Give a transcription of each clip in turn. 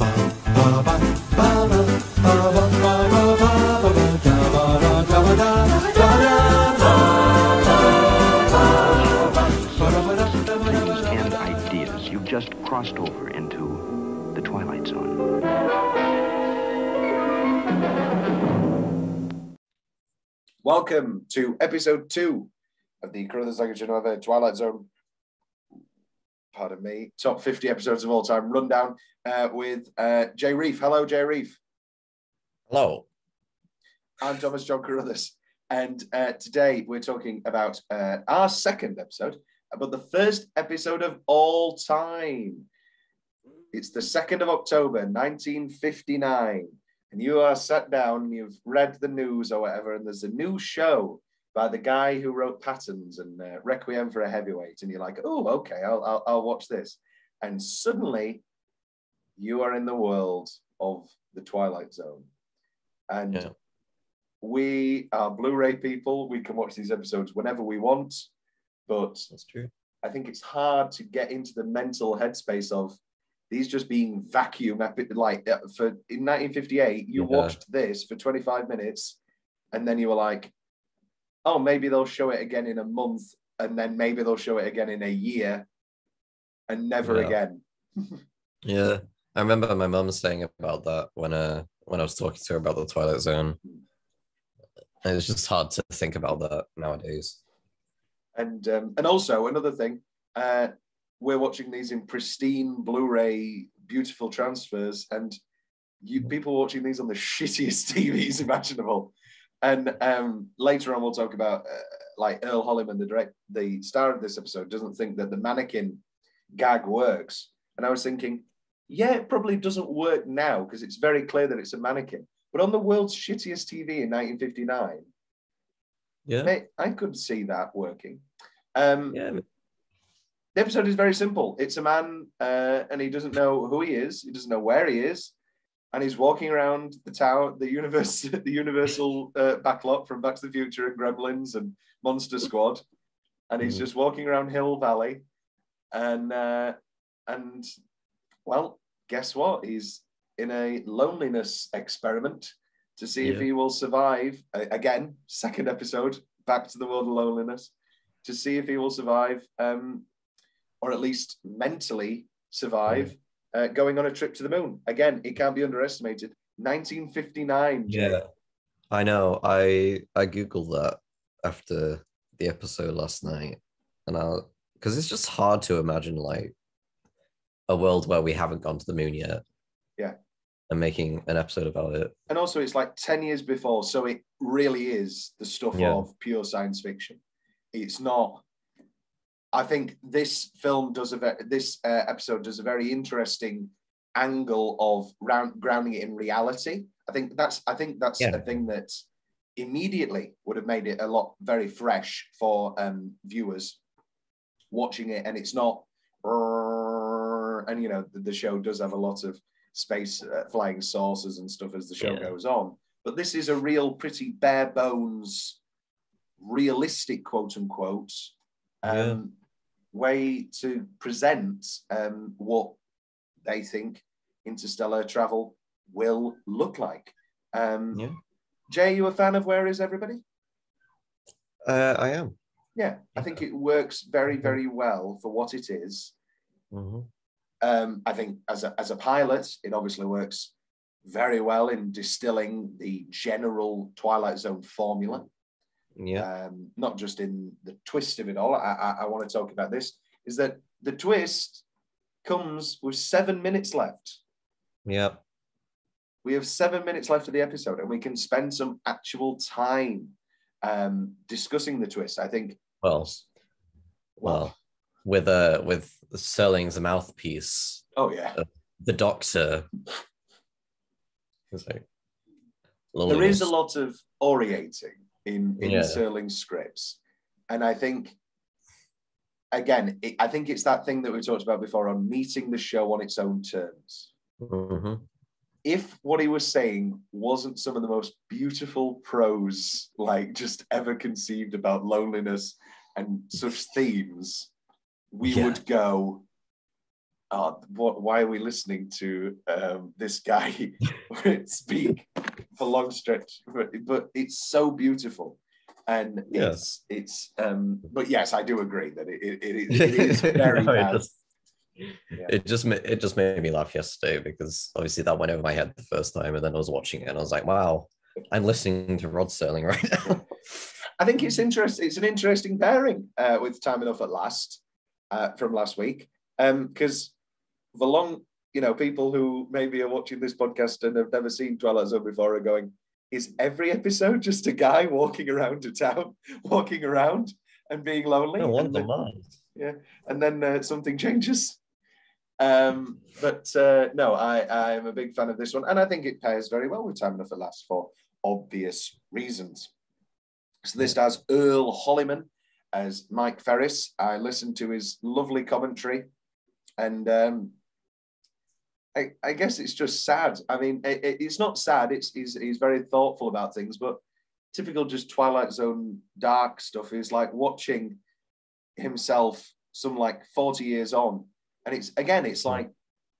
And ideas. You've just crossed over into the Twilight Zone. Welcome to episode 2 of the Carruthers, Leggetter Whoever Twilight Zone. Pardon me. Top 50 episodes of all time rundown with Jay Reef. Hello, Jay Reef. Hello. I'm Thomas John Carruthers, and today we're talking about our second episode, but the first episode of all time. It's the 2nd of October, 1959, and you are sat down and you've read the news or whatever, and there's a new show by the guy who wrote Patterns and Requiem for a Heavyweight, and you're like, oh, okay, I'll watch this. And suddenly, you are in the world of the Twilight Zone. And we are Blu-ray people. We can watch these episodes whenever we want, but That's true. I think it's hard to get into the mental headspace of these just being vacuum, like for in 1958, you watched this for 25 minutes, and then you were like, oh, maybe they'll show it again in a month, and then maybe they'll show it again in a year, and never again. Yeah, I remember my mum saying about that when I was talking to her about the Twilight Zone. And it's just hard to think about that nowadays. And also another thing, we're watching these in pristine Blu-ray, beautiful transfers, and people watching these on the shittiest TVs imaginable. And later on, we'll talk about like Earl Holliman, the star of this episode, doesn't think that the mannequin gag works. And I was thinking, yeah, it probably doesn't work now because it's very clear that it's a mannequin. But on the world's shittiest TV in 1959, I could see that working. The episode is very simple. It's a man and he doesn't know who he is. He doesn't know where he is. And he's walking around the tower, the Universal backlot from Back to the Future and Gremlins and Monster Squad. And he's just walking around Hill Valley. And well, guess what? He's in a loneliness experiment to see if he will survive. Again, second episode, back to the world of loneliness, to see if he will survive, or at least mentally survive, going on a trip to the moon. Again, it can't be underestimated. 1959. Yeah, I know. I Googled that after the episode last night, and because it's just hard to imagine like a world where we haven't gone to the moon yet. Yeah. And making an episode about it. And also it's like 10 years before, so it really is the stuff of pure science fiction. It's not. I think this film does this episode does a very interesting angle of grounding it in reality. I think that's a thing that immediately would have made it a lot very fresh for viewers watching it, and it's not. And you know the show does have a lot of space flying saucers and stuff as the show goes on, but this is a real pretty bare bones, realistic quote unquote way to present what they think interstellar travel will look like. Jay, you a fan of Where Is Everybody? I am. Yeah, I think it works very, very well for what it is. I think as a pilot, it obviously works very well in distilling the general Twilight Zone formula. Not just in the twist of it all. I want to talk about this, is that the twist comes with 7 minutes left. Yep. We have 7 minutes left of the episode, and we can spend some actual time discussing the twist. I think. Well, with Serling's mouthpiece. Oh yeah. The Doctor. There is a lot of orating in Serling's scripts, and I think again, I think it's that thing that we talked about before on meeting the show on its own terms. If what he was saying wasn't some of the most beautiful prose, like just ever conceived about loneliness and such themes, we would go, why are we listening to this guy speak for long stretch? But it's so beautiful, and but yes, I do agree that it is very bad. It just made me laugh yesterday because obviously that went over my head the first time, and then I was watching it and I was like, wow, I'm listening to Rod Serling right now. I think it's interesting. It's an interesting pairing with Time Enough at Last from last week, because the long, people who maybe are watching this podcast and have never seen Twilight Zone before are going, is every episode just a guy walking around a town, walking around and being lonely? No, one and of then, them yeah, and then something changes. No, I am a big fan of this one, and I think it pairs very well with Time Enough at Last for obvious reasons. So this stars Earl Holliman as Mike Ferris. I listened to his lovely commentary, and I guess it's just sad. I mean, it's not sad. He's very thoughtful about things, but typical just Twilight Zone dark stuff is like watching himself some like 40 years on. And it's like,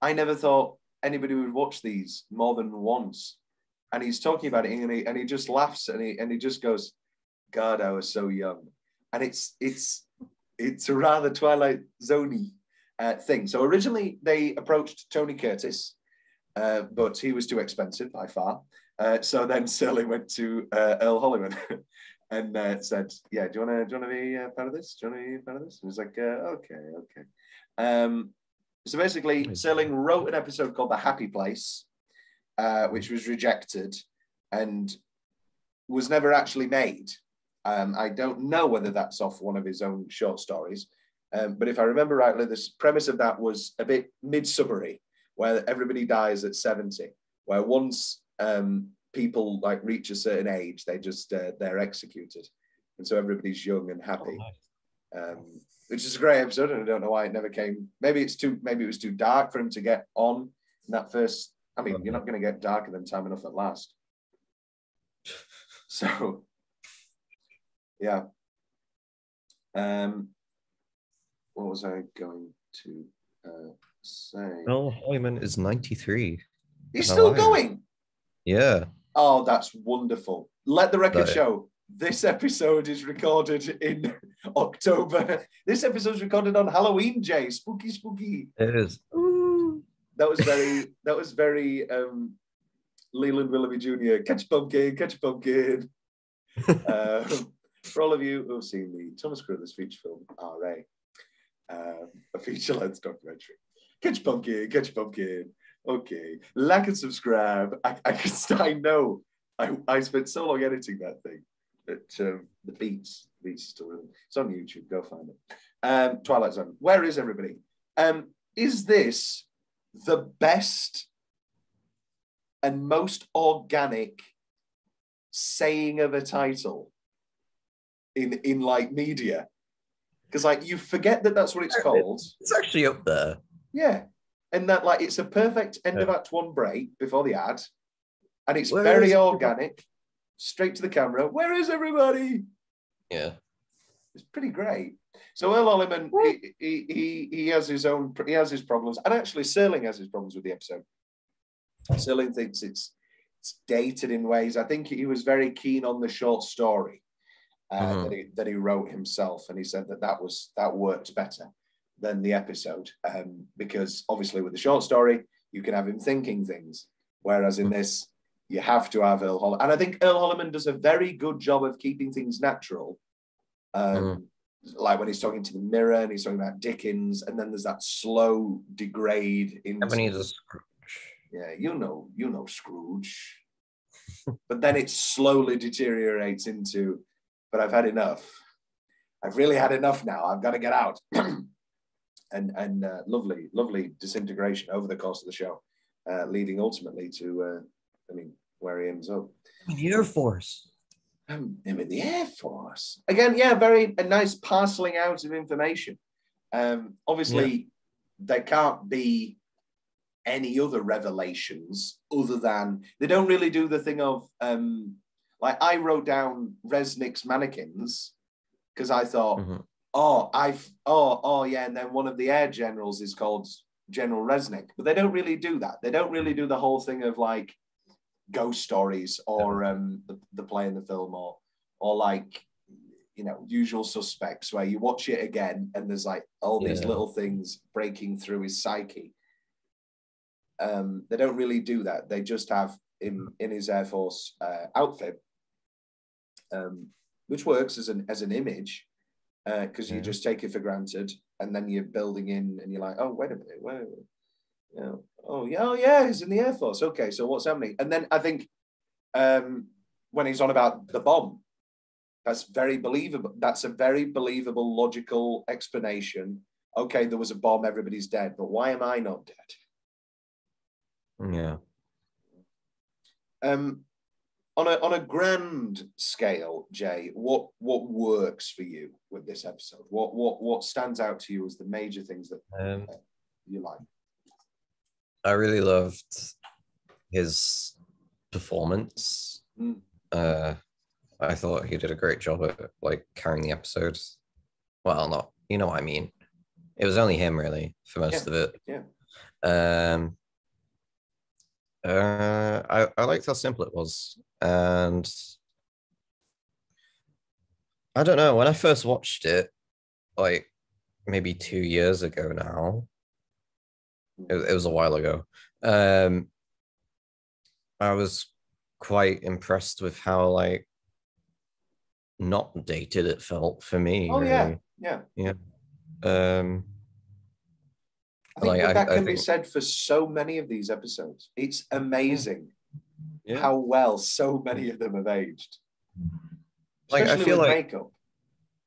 I never thought anybody would watch these more than once. And he's talking about it and he just laughs and he just goes, God, I was so young. And it's a rather Twilight Zone-y thing. So originally they approached Tony Curtis, but he was too expensive by far. So then Serling went to Earl Holliman and said, yeah, do you want to be a fan of this? Do you want to be a fan of this? And he's like, okay. So basically, Serling wrote an episode called The Happy Place, which was rejected and was never actually made. I don't know whether that's off one of his own short stories, but if I remember rightly, the premise of that was a bit midsummery, where everybody dies at 70, where once people like reach a certain age, they're executed, and so everybody's young and happy. Oh, nice. Which is a great episode, and I don't know why it never came. Maybe it was too dark for him to get on in that first. I mean, you're not going to get darker than Time Enough at Last. So, yeah. What was I going to say? Earl Holliman is 93. He's still going? Yeah. Oh, that's wonderful. Let the record show. This episode is recorded in October. This episode is recorded on Halloween, Jay. Spooky, spooky. It is. Ooh. That was very Leland Willoughby Jr. Catch a pumpkin, catch a pumpkin. For all of you who have seen the Thomas Carruthers feature film, R.A., a feature-length documentary. Catch a pumpkin, catch a pumpkin. Okay. Like and subscribe. I know. I spent so long editing that thing. But the beats still really. It's on YouTube. Go find it. Twilight Zone. Where is everybody? Is this the best and most organic saying of a title in like media? Because like you forget that that's what it's called. It's actually up there. Yeah, and that like it's a perfect end of Act 1 break before the ad, and it's very organic. Straight to the camera. Where is everybody? Yeah, it's pretty great. So Earl Holliman, he has his problems, and actually Serling has his problems with the episode. Serling thinks it's dated in ways. I think he was very keen on the short story that he wrote himself, and he said that worked better than the episode because obviously with the short story you can have him thinking things, whereas in this. You have to have Earl Holliman. And I think Earl Holliman does a very good job of keeping things natural. Like when he's talking to the mirror and he's talking about Dickens, and then there's that slow degrade into... Scrooge. Yeah, you know Scrooge. But then it slowly deteriorates into, but I've had enough. I've really had enough now. I've got to get out. and lovely disintegration over the course of the show, leading ultimately to... where he ends up. In the Air Force. I'm in the Air Force. Again, yeah, a nice parceling out of information. Obviously, there can't be any other revelations other than they don't really do the thing of like I wrote down Resnick's mannequins because I thought, yeah, and then one of the air generals is called General Resnick, but they don't really do that. They don't really do the whole thing of like ghost stories or the play in the film or like, you know, Usual Suspects, where you watch it again and there's like all these little things breaking through his psyche. They don't really do that. They just have him in his Air Force outfit, which works as an image, because you just take it for granted, and then you're building in, and you're like, oh, wait a minute, you know, oh yeah, he's in the Air Force. Okay, so what's happening? And then I think when he's on about the bomb, that's very believable. That's a very believable, logical explanation. Okay, there was a bomb, everybody's dead, but why am I not dead? Yeah. On a grand scale, Jay, what works for you with this episode? What stands out to you as the major things that you like? I really loved his performance. I thought he did a great job at like carrying the episode. Well, not, you know what I mean. It was only him really for most of it. Yeah. I liked how simple it was, and I don't know, when I first watched it, like maybe 2 years ago now, it was a while ago. I was quite impressed with how like not dated it felt for me. Oh, really. yeah. I think that can be said for so many of these episodes. It's amazing how well so many of them have aged. Like, Especially I feel with like makeup.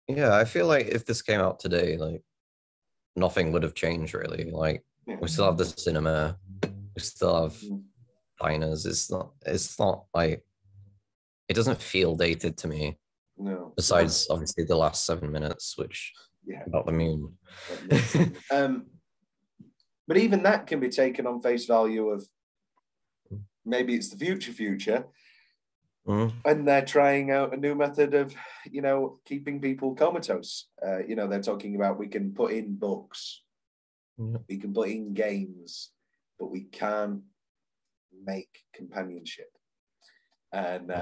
Yeah, I feel like if this came out today, like nothing would have changed really. Like we still have the cinema, we still have diners. It's not like, it doesn't feel dated to me. No. Besides obviously the last 7 minutes, which about the moon. But even that can be taken on face value of maybe it's the future, and they're trying out a new method of, you know, keeping people comatose. You know, they're talking about we can put in books, we can put in games, but we can't make companionship. And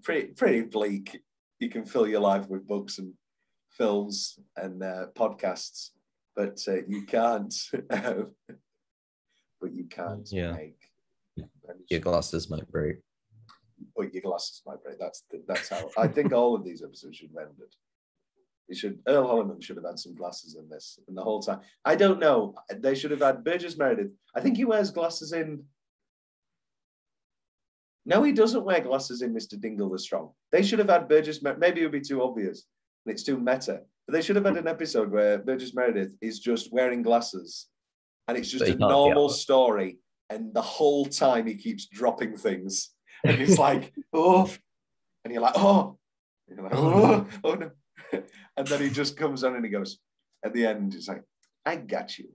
pretty bleak. You can fill your life with books and films and podcasts, but you can't. But you can't make. Your glasses might break. But your glasses might break. That's how. I think all of these episodes should have ended. Earl Holliman should have had some glasses in this, and the whole time. I don't know. They should have had Burgess Meredith. I think he wears glasses in. No, he doesn't wear glasses in Mr. Dingle the Strong. They should have had Burgess Meredith. Maybe it would be too obvious and it's too meta. But they should have had an episode where Burgess Meredith is just wearing glasses and it's just a normal story. And the whole time he keeps dropping things. And he's like, oh. And you're like, oh. And you're like, oh no. And then he just comes on and he goes, at the end, he's like, I got you.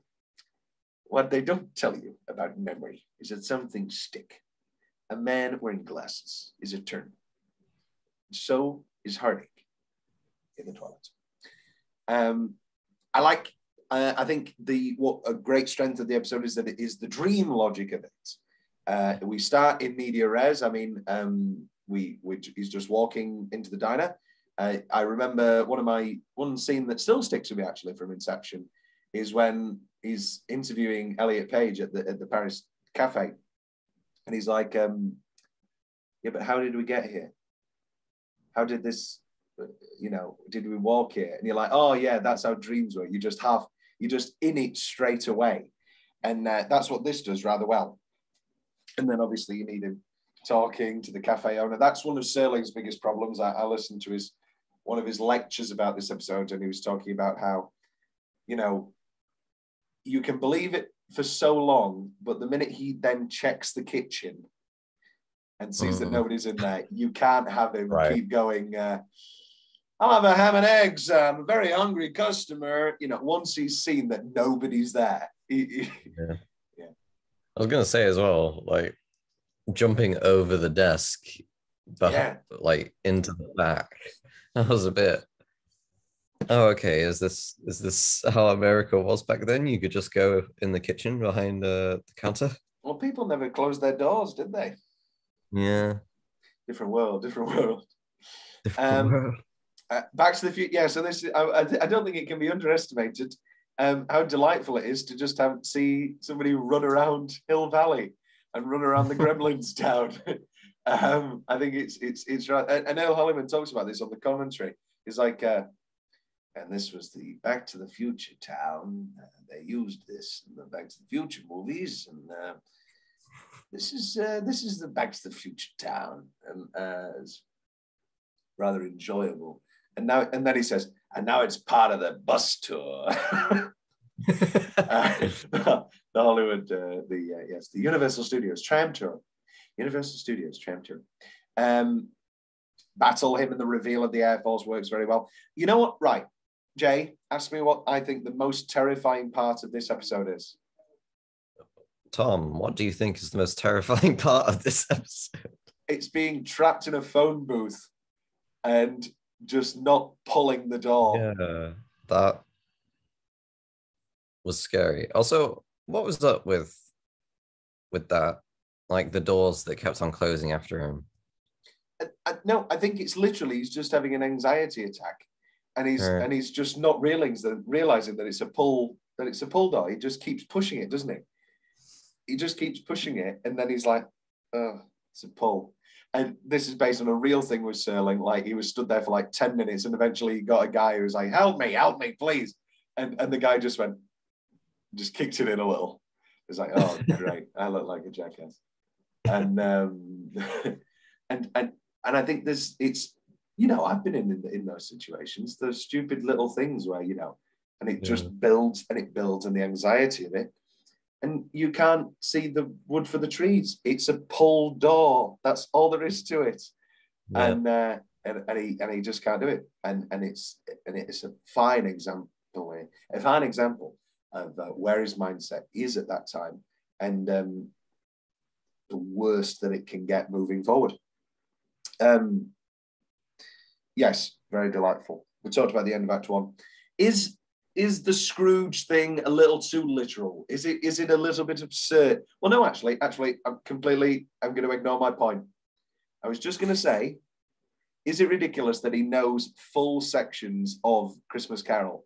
What they don't tell you about memory is that some things stick. A man wearing glasses is eternal. So is heartache in the Twilight Zone. I think what a great strength of the episode is that it is the dream logic of it. We start in media res. I mean, he's just walking into the diner. I remember one scene that still sticks with me actually from Inception is when he's interviewing Elliot Page at the Paris cafe. And he's like, yeah, but how did we get here? How did this, did we walk here? And you're like, oh yeah, that's how dreams work. You're just in it straight away. And that's what this does rather well. And then obviously you need him talking to the cafe owner. That's one of Serling's biggest problems. I listened to one of his lectures about this episode, and he was talking about how, you can believe it for so long, but the minute he then checks the kitchen and sees that nobody's in there, you can't have him keep going, I'll have a ham and eggs. I'm a very hungry customer. Once he's seen that nobody's there. Yeah. I was going to say as well, like jumping over the desk, but like into the back. That was a bit. Oh, okay. Is this how America was back then? You could just go in the kitchen behind the counter. Well, people never closed their doors, did they? Yeah, Different world, different world. different world. Back to the Future. Yeah, so this I don't think it can be underestimated how delightful it is to just see somebody run around Hill Valley and run around the Gremlins town. I think it's right. And Earl Holliman talks about this on the commentary. He's like, and this was the Back to the Future town. They used this in the Back to the Future movies, and this is the Back to the Future town, and it's rather enjoyable. And then he says, and now it's part of the bus tour. The Hollywood, the Universal Studios tram tour. Universal Studios tram tour. Battle him and the reveal of the Air Force works very well. You know what? Right, Jay, ask me what I think the most terrifying part of this episode is. Tom, what do you think is the most terrifying part of this episode? It's being trapped in a phone booth and just not pulling the door. Yeah, that was scary. Also, what was up with that? Like the doors that kept on closing after him. No, I think it's literally he's just having an anxiety attack, and he's just not realizing that it's a pull door. He just keeps pushing it, doesn't he? He just keeps pushing it, and then he's like, "Oh, it's a pull." And this is based on a real thing with Serling. Like he was stood there for like 10 minutes, and eventually he got a guy who was like, help me, please. And the guy just kicked it in a little. It's like, oh, great, I look like a jackass. And and I think it's I've been in those situations, those stupid little things where and it just builds and it builds, and the anxiety of it. And you can't see the wood for the trees. It's a pull door. That's all there is to it. Yeah. And he just can't do it. And it's a fine example. A fine example of where his mindset is at that time, and the worst that it can get moving forward. Yes, very delightful. We talked about the end of Act 1. Is the Scrooge thing a little too literal? Is it a little bit absurd? Well, no, actually, I'm going to ignore my point. I was just going to say, is it ridiculous that he knows full sections of Christmas Carol?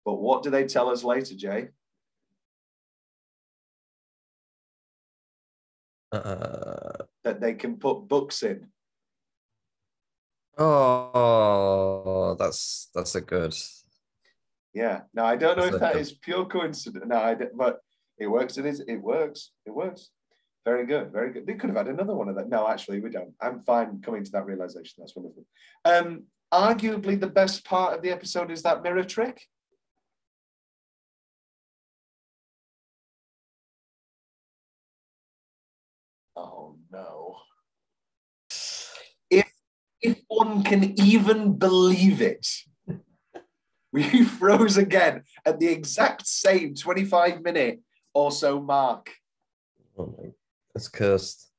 But what do they tell us later, Jay? That they can put books in. Oh, that's a good. Yeah. No, I don't know if that is pure coincidence. No, but it works. It works. Very good. Very good. They could have had another one of that. No, actually, we don't. I'm fine coming to that realization. That's wonderful. Arguably, the best part of the episode is that mirror trick. Oh no. If one can even believe it. We froze again at the exact same 25-minute or so mark. Oh my, that's cursed.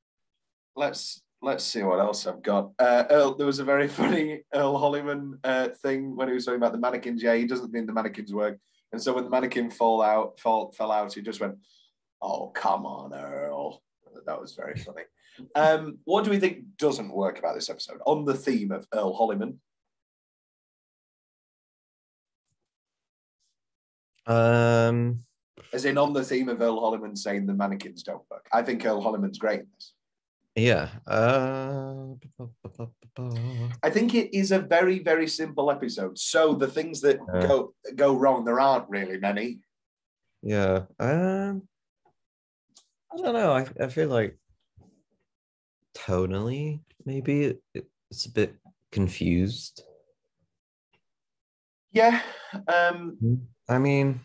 Let's see what else I've got. Earl, there was a very funny Earl Holliman thing when he was talking about the mannequins. Yeah, he doesn't think the mannequins work. And so when the mannequin fell out, he just went, oh, come on, Earl. That was very funny. What do we think doesn't work about this episode on the theme of Earl Holliman? As in on the theme of Earl Holliman saying the mannequins don't work. I think Earl Holliman's great in this. Yeah. I think it is a very, very simple episode. So the things that go wrong, there aren't really many. Yeah. I don't know. I feel like tonally, maybe it's a bit confused. Yeah. I mean,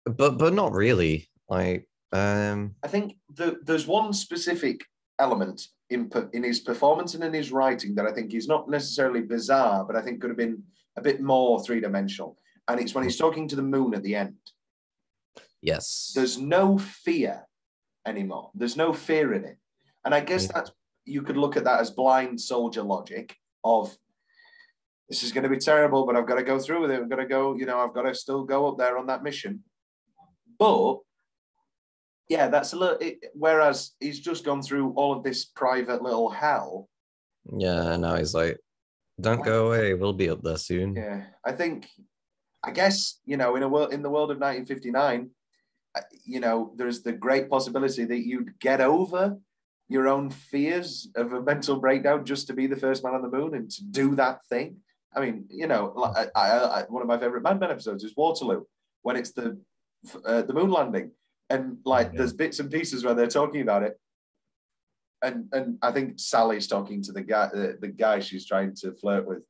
but not really. Like, I think there's one specific element in his performance and in his writing that I think is not necessarily bizarre, but I think could have been a bit more three-dimensional. And it's when he's talking to the moon at the end. Yes. There's no fear anymore. There's no fear in it. And I guess that you could look at that as blind soldier logic of this is going to be terrible, but I've got to go through with it. I've got to go, I've got to still go up there on that mission. But yeah, that's a little, whereas he's just gone through all of this private little hell. Yeah, and now he's like, don't go away, we'll be up there soon. Yeah, I guess, in the world of 1959, there's the great possibility that you'd get over your own fears of a mental breakdown just to be the first man on the moon and to do that thing. I mean, I one of my favorite Mad Men episodes is Waterloo, when it's the moon landing, and there's bits and pieces where they're talking about it, and I think Sally's talking to the guy she's trying to flirt with,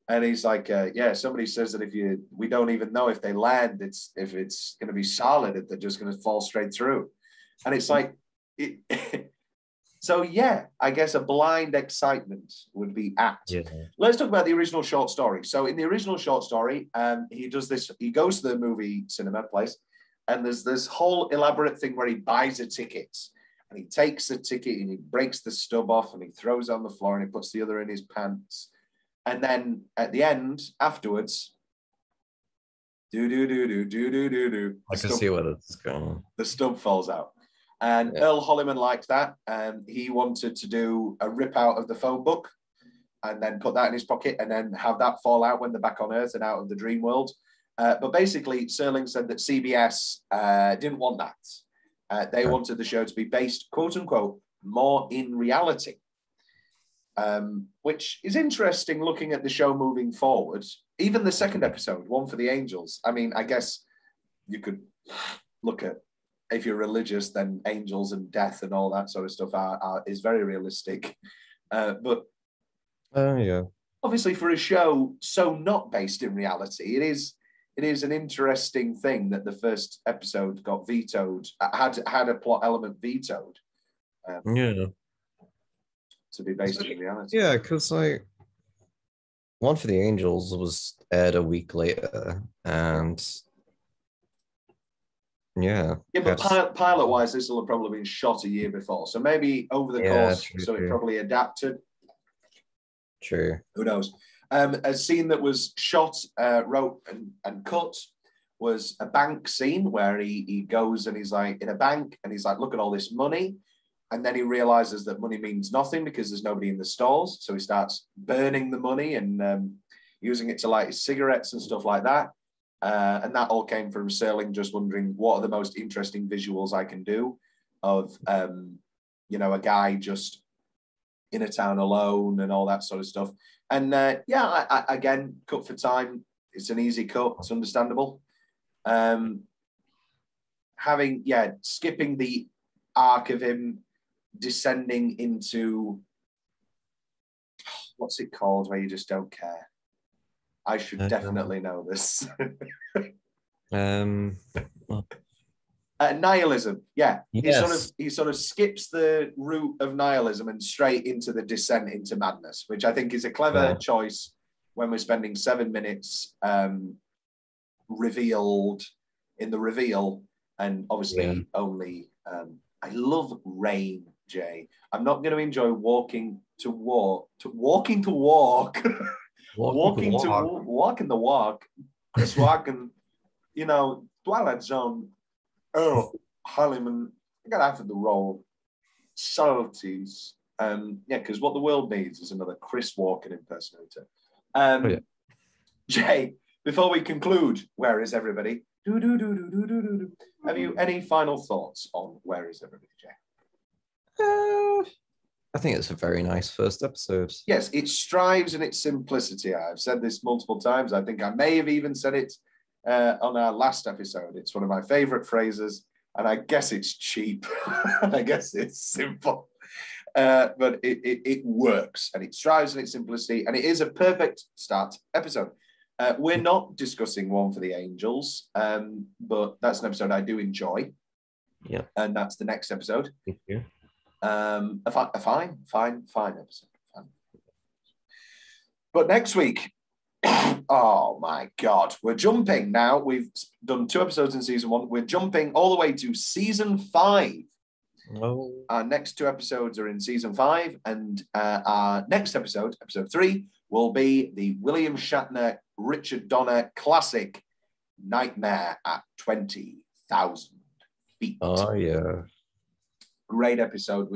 and he's like, somebody says that we don't even know if they land, if it's going to be solid, if they're just going to fall straight through, and it's like So yeah, I guess a blind excitement would be apt. Yeah. Let's talk about the original short story. So in the original short story, he does this. He goes to the movie cinema place, and there's this whole elaborate thing where he buys a ticket, and he takes the ticket and he breaks the stub off and he throws it on the floor and he puts the other in his pants, and then at the end, afterwards, I can see what it's going. The stub falls out. And Earl Holliman liked that, and he wanted to do a rip out of the phone book and then put that in his pocket and then have that fall out when they're back on Earth and out of the dream world. But basically, Serling said that CBS didn't want that. They wanted the show to be based, quote unquote, more in reality, which is interesting looking at the show moving forward. Even the second episode, One for the Angels. I mean, I guess you could look at, if you're religious, then angels and death and all that sort of stuff is very realistic. But obviously for a show so not based in reality, it is an interesting thing that the first episode got vetoed, had a plot element vetoed. To be based in reality. Yeah, because One for the Angels was aired a week later, and but pilot-wise, this will have probably been shot a year before. So maybe over the course, it probably adapted. True. Who knows? A scene that was shot, wrote, and cut was a bank scene where he goes and he's like in a bank and he's like, look at all this money. And then he realizes that money means nothing because there's nobody in the stalls. So he starts burning the money and using it to light his cigarettes and stuff like that. And that all came from Serling just wondering what are the most interesting visuals I can do of, a guy just in a town alone and all that sort of stuff. And I again, cut for time. It's an easy cut. It's understandable. Skipping the arc of him descending into, what's it called, where you just don't care? I should definitely know this. Nihilism. Yeah. Yes. He sort of skips the route of nihilism and straight into the descent into madness, which I think is a clever choice when we're spending 7 minutes revealed in the reveal. And obviously only, I love rain, Jay. I'm not going to enjoy walking to walk. Walking the walk. Chris Walken, Twilight Zone, Earl Holliman, I got after the role, subtleties, because what the world needs is another Chris Walken impersonator. Jay, before we conclude, where is everybody? Have you any final thoughts on where is everybody, Jay? I think it's a very nice first episode. Yes, it strives in its simplicity. I've said this multiple times. I think I may have even said it on our last episode. It's one of my favorite phrases, and I guess it's cheap, and I guess it's simple. But it works, and it strives in its simplicity, and it is a perfect start episode. We're not discussing One for the Angels, but that's an episode I do enjoy. Yeah. And that's the next episode. Thank you. A fine episode. But next week, oh my God, we're jumping now. We've done 2 episodes in season 1. We're jumping all the way to season 5. Oh. Our next 2 episodes are in season 5, and our next episode, episode 3, will be the William Shatner, Richard Donner classic Nightmare at 20,000 Feet. Oh, yeah. Great episode.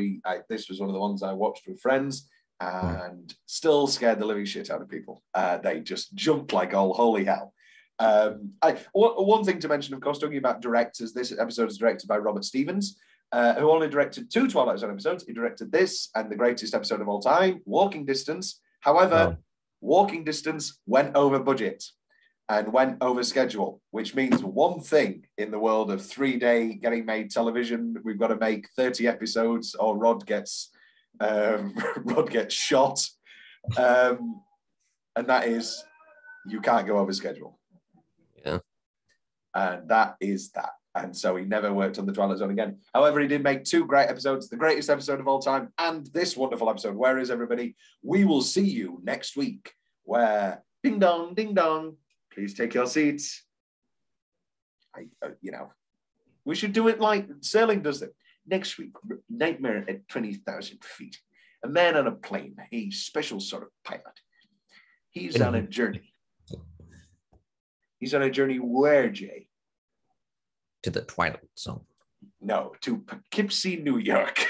This was one of the ones I watched with friends and still scared the living shit out of people. They just jumped like all holy hell. One thing to mention, of course, talking about directors, this episode is directed by Robert Stevens, who only directed 2 Twilight Zone episodes. He directed this and the greatest episode of all time, Walking Distance. However, Walking Distance went over budget and went over schedule, which means one thing in the world of 3-day getting made television. We've got to make 30 episodes or Rod gets shot. And that is, you can't go over schedule. Yeah. And that is that. And so he never worked on the Twilight Zone again. However, he did make 2 great episodes, the greatest episode of all time, and this wonderful episode, Where Is Everybody? We will see you next week, where ding dong, please take your seats. We should do it like Serling does it. Next week, Nightmare at 20,000 feet. A man on a plane, a special sort of pilot. He's on a journey. He's on a journey where, Jay? To the Twilight Zone. No, to Poughkeepsie, New York.